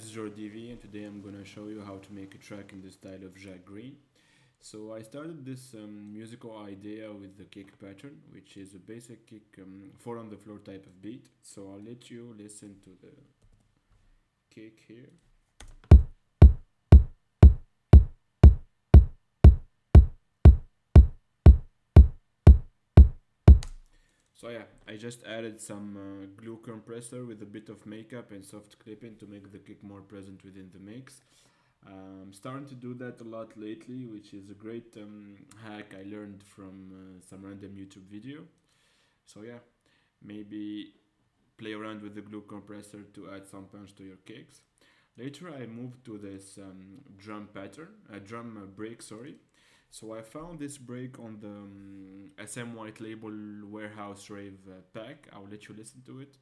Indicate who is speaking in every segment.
Speaker 1: is JorDV, and today I'm gonna show you how to make a track in the style of Jacques Greene. So I started this musical idea with the kick pattern, which is a basic kick 4 on the floor type of beat. So I'll let you listen to the kick here. So yeah, I just added some glue compressor with a bit of makeup and soft clipping to make the kick more present within the mix. Starting to do that a lot lately, which is a great hack I learned from some random YouTube video. So yeah, maybe play around with the glue compressor to add some punch to your kicks. Later I moved to this drum break, sorry. So I found this break on the SM White Label Warehouse Rave pack. I'll let you listen to it.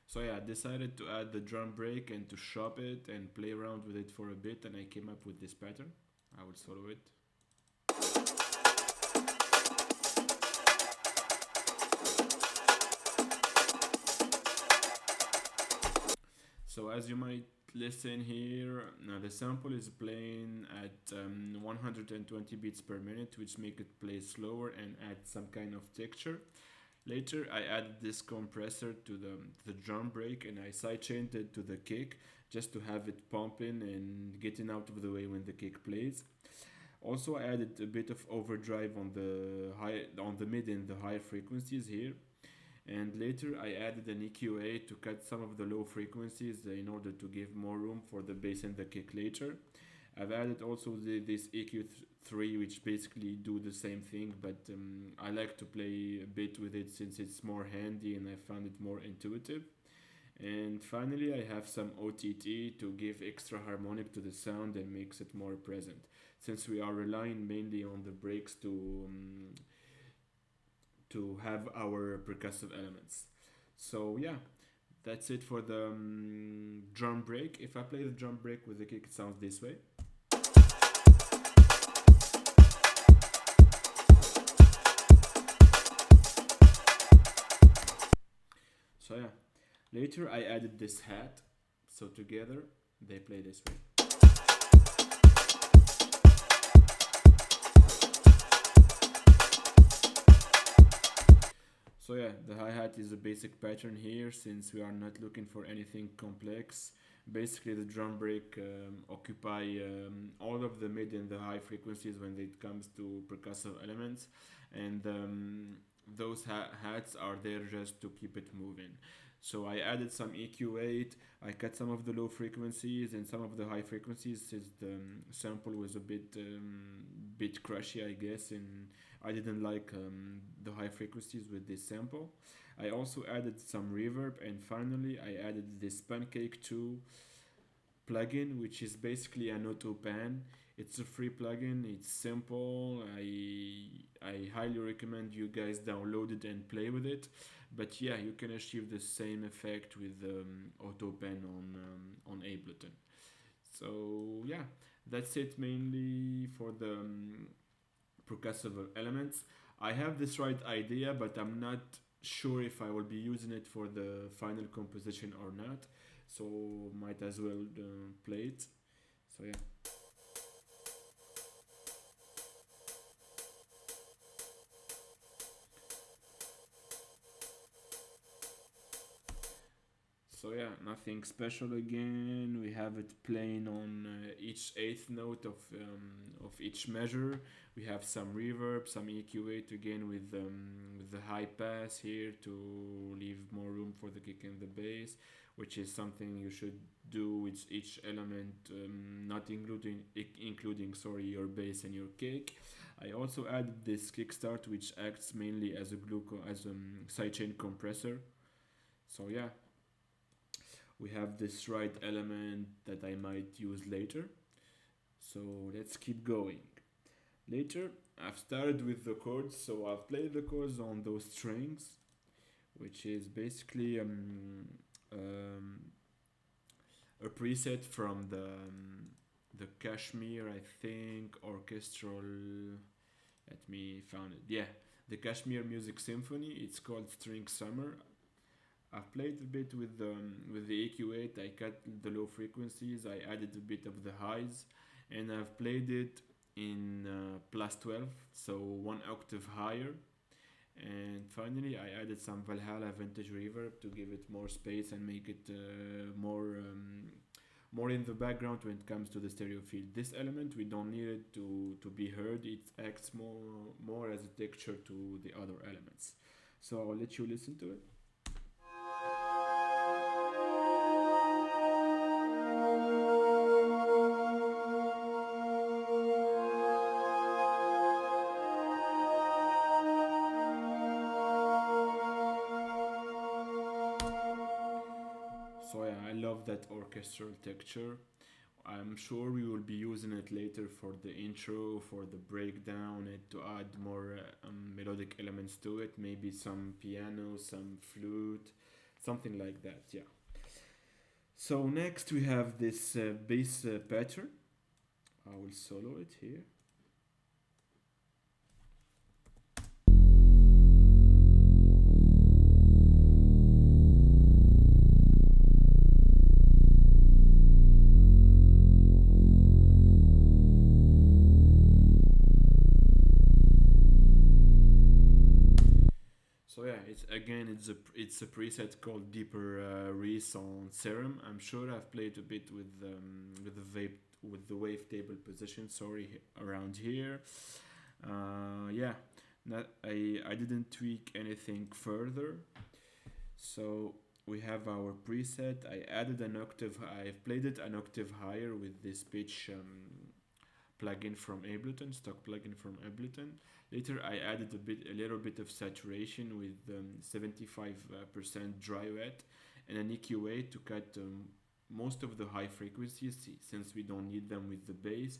Speaker 1: So yeah, I decided to add the drum break and to shop it and play around with it for a bit, and I came up with this pattern. I will solo it. So as you might listen here, now the sample is playing at 120 beats per minute, which make it play slower and add some kind of texture. Later I added this compressor to the drum break, and I sidechained it to the kick just to have it pumping and getting out of the way when the kick plays. Also I added a bit of overdrive on the mid and the high frequencies here. And later I added an EQA to cut some of the low frequencies in order to give more room for the bass and the kick later. I've added also this EQ3, which basically do the same thing, but I like to play a bit with it since it's more handy and I found it more intuitive. And finally I have some OTT to give extra harmonic to the sound and makes it more present, since we are relying mainly on the breaks to have our percussive elements. So yeah, that's it for the drum break. If I play the drum break with the kick, it sounds this way. So yeah, later I added this hat, so together they play this way. So yeah, the hi-hat is a basic pattern here since we are not looking for anything complex. Basically the drum break occupy all of the mid and the high frequencies when it comes to percussive elements, and those hats are there just to keep it moving. So I added some EQ8, I cut some of the low frequencies and some of the high frequencies since the sample was a bit crashy, I guess, and I didn't like the high frequencies with this sample. I also added some reverb, and finally I added this Pancake 2 plugin, which is basically an auto pan. It's a free plugin, it's simple. I highly recommend you guys download it and play with it. But yeah, you can achieve the same effect with auto pan on Ableton. So yeah, that's it mainly for the percussive elements. I have this right idea, but I'm not sure if I will be using it for the final composition or not. So might as well play it. So yeah. So yeah, nothing special again. We have it playing on each eighth note of each measure. We have some reverb, some EQ8 again with the high pass here to leave more room for the kick and the bass, which is something you should do with each element, not including sorry your bass and your kick. I also added this kickstart, which acts mainly as a sidechain compressor. So yeah, we have this right element that I might use later. So let's keep going. Later, I've started with the chords, so I've played the chords on those strings, which is basically um, a preset from the Kashmir, I think, orchestral. Let me found it. Yeah, the Kashmir Music Symphony. It's called String Summer. I've played a bit with the EQ8. I cut the low frequencies. I added a bit of the highs, and I've played it in plus 12, so one octave higher. And finally, I added some Valhalla vintage reverb to give it more space and make it more in the background when it comes to the stereo field. This element we don't need it to be heard. It acts more as a texture to the other elements. So I'll let you listen to it. So yeah, I love that orchestral texture. I'm sure we will be using it later for the intro, for the breakdown, and to add more melodic elements to it. Maybe some piano, some flute, something like that. Yeah. So next we have this bass pattern. I will solo it here. So yeah, it's a preset called Deeper Reese on Serum. I'm sure I've played a bit with the wavetable position. Sorry, around here. Yeah, not I didn't tweak anything further. So we have our preset. I added an octave. I've played it an octave higher with this pitch plugin from Ableton, stock plugin from Ableton. Later, I added a little bit of saturation with 75% dry wet and an EQ8 to cut most of the high frequencies since we don't need them with the bass.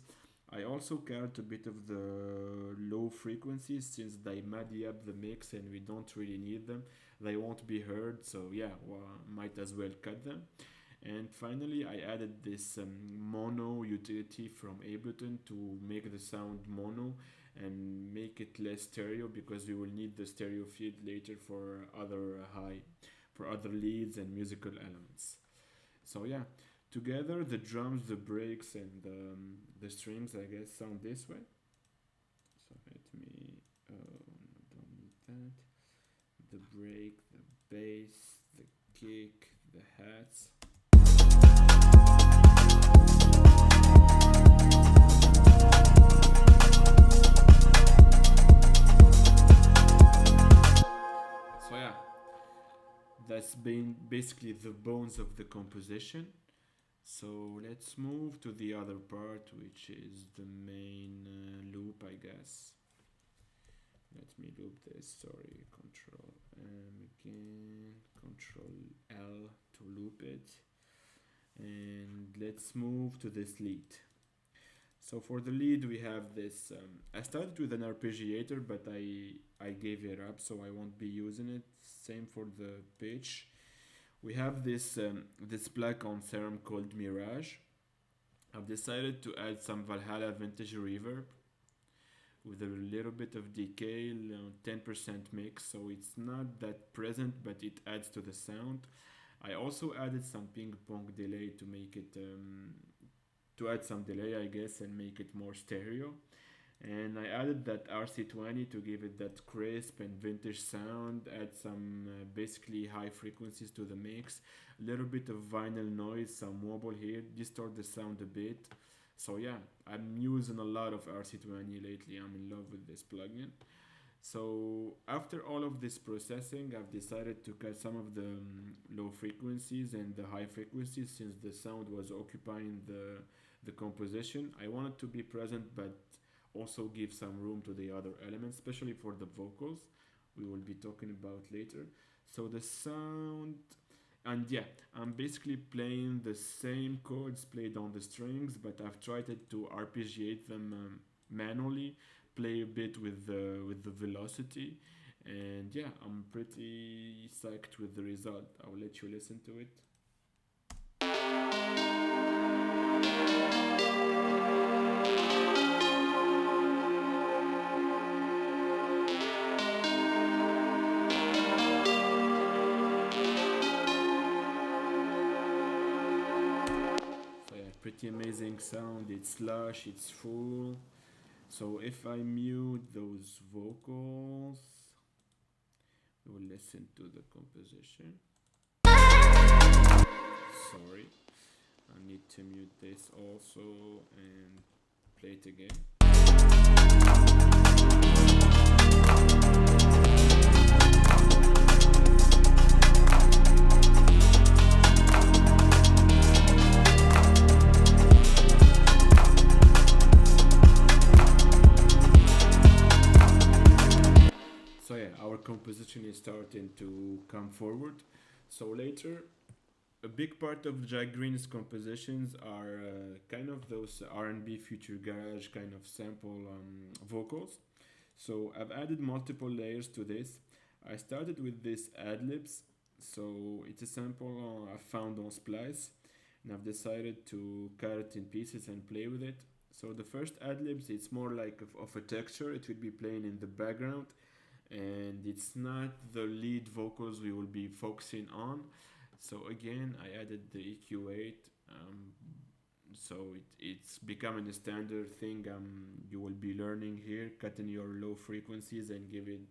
Speaker 1: I also cut a bit of the low frequencies since they muddy up the mix and we don't really need them. They won't be heard, so yeah, well, might as well cut them. And finally, I added this mono utility from Ableton to make the sound mono and make it less stereo because we will need the stereo feed later for other leads and musical elements. So yeah, together the drums, the breaks, and the strings, I guess, sound this way. So let me don't need that. The break, the bass, the kick, the hats. So yeah, that's been basically the bones of the composition. So let's move to the other part, which is the main loop, I guess. Let me loop this. Sorry, Control M again, Control L to loop it, and let's move to this lead. So for the lead, we have this. I started with an arpeggiator, but I gave it up, so I won't be using it. Same for the pitch. We have this plug on Serum called Mirage. I've decided to add some Valhalla vintage reverb with a little bit of decay, 10% mix, so it's not that present, but it adds to the sound. I also added some ping pong delay to make it to add some delay, I guess, and make it more stereo. And I added that RC20 to give it that crisp and vintage sound, add some basically high frequencies to the mix, a little bit of vinyl noise, some wobble here, distort the sound a bit. So yeah, I'm using a lot of RC20 lately. I'm in love with this plugin. So after all of this processing, I've decided to cut some of the low frequencies and the high frequencies since the sound was occupying the composition. I wanted to be present, but also give some room to the other elements, especially for the vocals we will be talking about later. So the sound, and yeah, I'm basically playing the same chords played on the strings, but I've tried it to arpeggiate them manually, play a bit with the velocity, and yeah, I'm pretty psyched with the result. I'll let you listen to it. pretty amazing sound. It's lush, it's full. So if I mute those vocals, we will listen to the composition. Sorry, I need to mute this also and play it again. So yeah, our composition is starting to come forward. So later, a big part of Jacques Greene's compositions are kind of those R&B future garage kind of sample vocals. So I've added multiple layers to this. I started with this ad-libs. So it's a sample I found on Splice, and I've decided to cut it in pieces and play with it. So the first ad-libs, it's more like of a texture. It will be playing in the background, and it's not the lead vocals we will be focusing on. So again, I added the EQ8. So it's becoming a standard thing you will be learning here, cutting your low frequencies and give it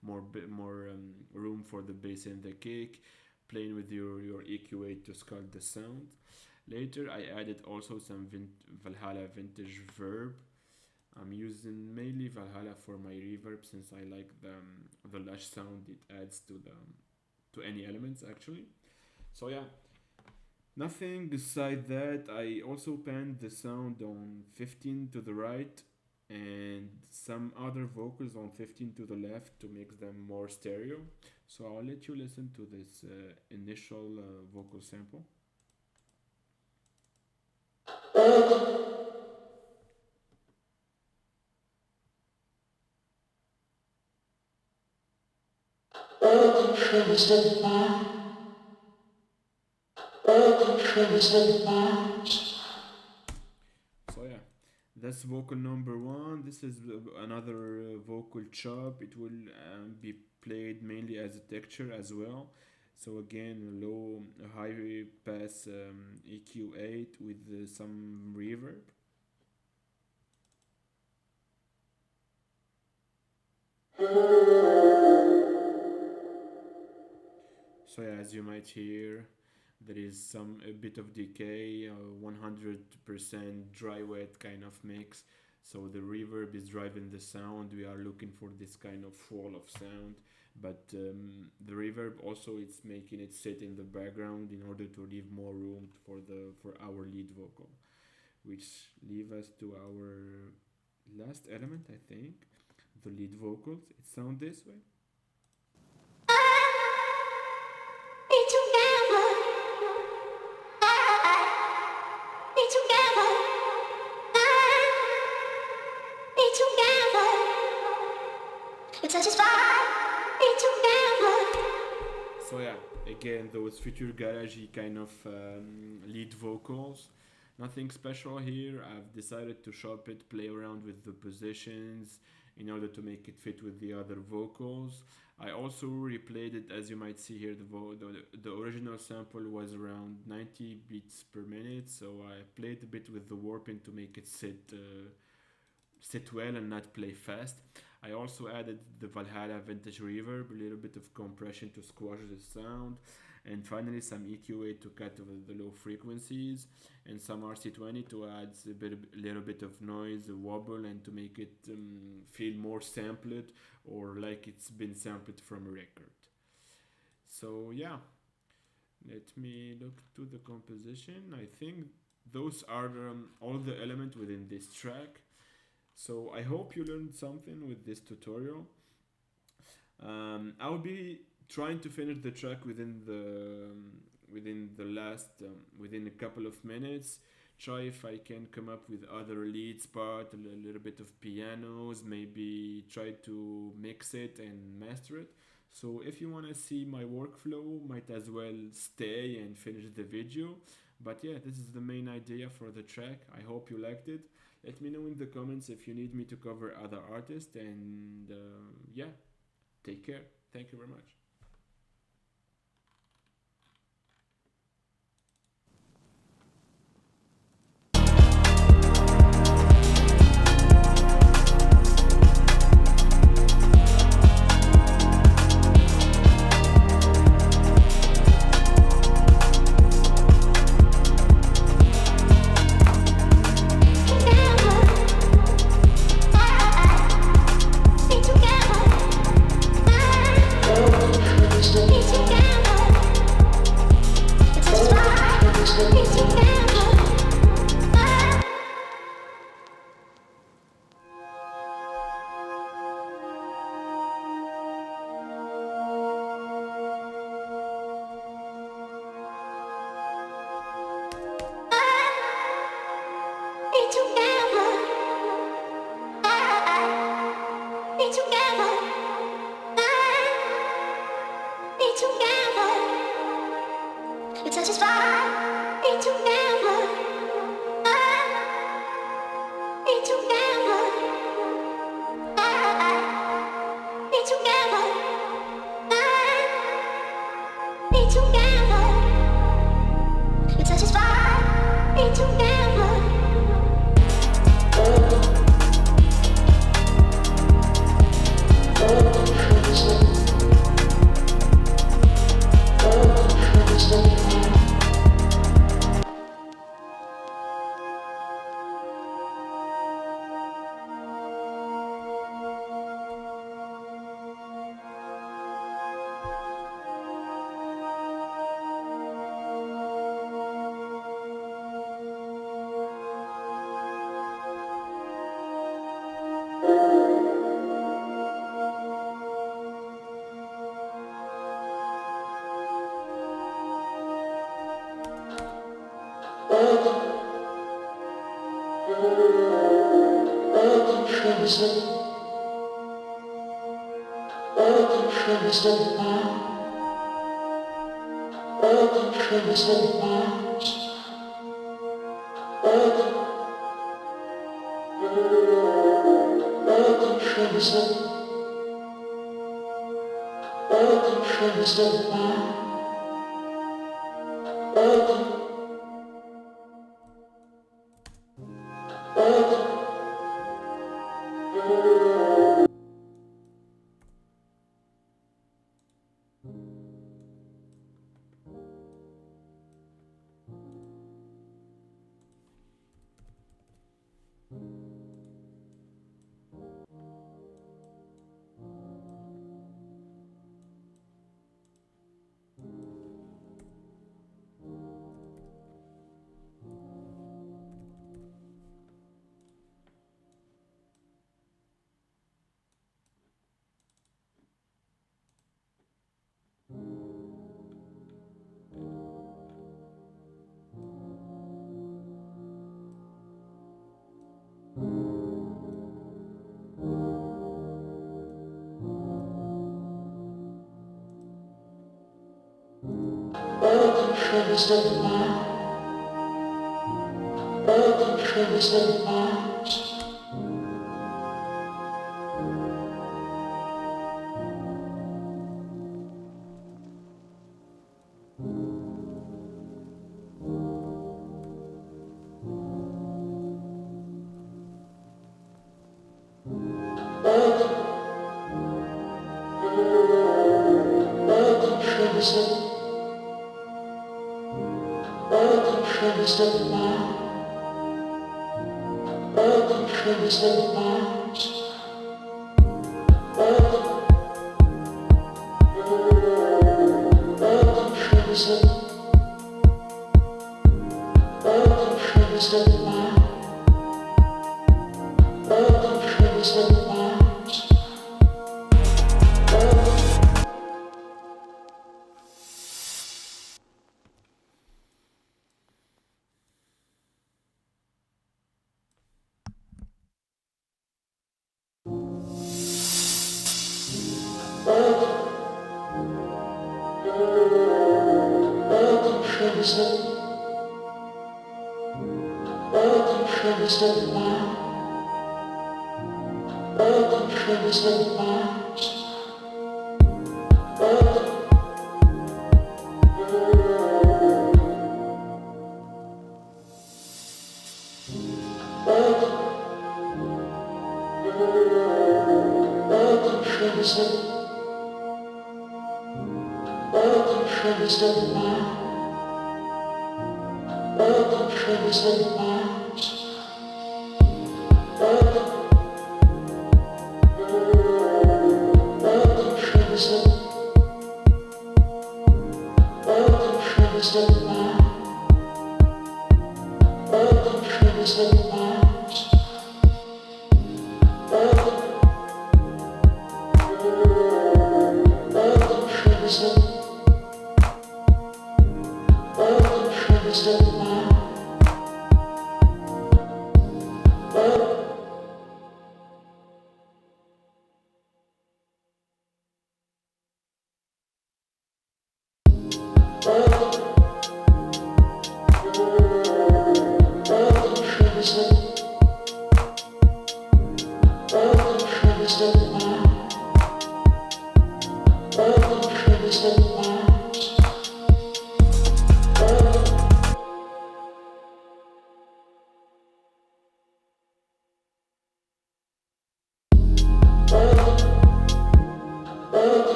Speaker 1: more room for the bass and the kick, playing with your EQ8 to sculpt the sound. Later, I added also some Valhalla vintage verb. I'm using mainly Valhalla for my reverb since I like the lush sound it adds to any elements actually. So yeah, nothing aside that. I also panned the sound on 15 to the right and some other vocals on 15 to the left to make them more stereo. So I'll let you listen to this initial vocal sample. So yeah, that's vocal number one. This is another vocal chop. It will be played mainly as a texture as well. So again, low, high pass EQ8 with some reverb. So yeah, as you might hear, there is a bit of decay, 100% dry wet kind of mix. So the reverb is driving the sound. We are looking for this kind of wall of sound, but the reverb also it's making it sit in the background in order to leave more room for our lead vocal, which leave us to our last element, I think, the lead vocals. It sounds this way. So yeah, again those future garagey kind of lead vocals. Nothing special here. I've decided to shop it, play around with the positions in order to make it fit with the other vocals. I also replayed it, as you might see here. The original sample was around 90 beats per minute, so I played a bit with the warping to make it sit well and not play fast. I also added the Valhalla vintage reverb, a little bit of compression to squash the sound, and finally some EQ8 to cut the low frequencies, and some RC20 to add a little bit of noise, a wobble, and to make it feel more sampled or like it's been sampled from a record. So yeah, let me look to the composition. I think those are all the elements within this track. So I hope you learned something with this tutorial. I'll be trying to finish the track within a couple of minutes. Try if I can come up with other leads part, a little bit of pianos, maybe try to mix it and master it. So if you want to see my workflow, might as well stay and finish the video. But yeah, this is the main idea for the track. I hope you liked it. Let me know in the comments if you need me to cover other artists, and yeah, take care. Thank you very much.
Speaker 2: Ableton.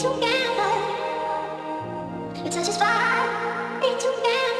Speaker 2: Together, it's just fine. Be together.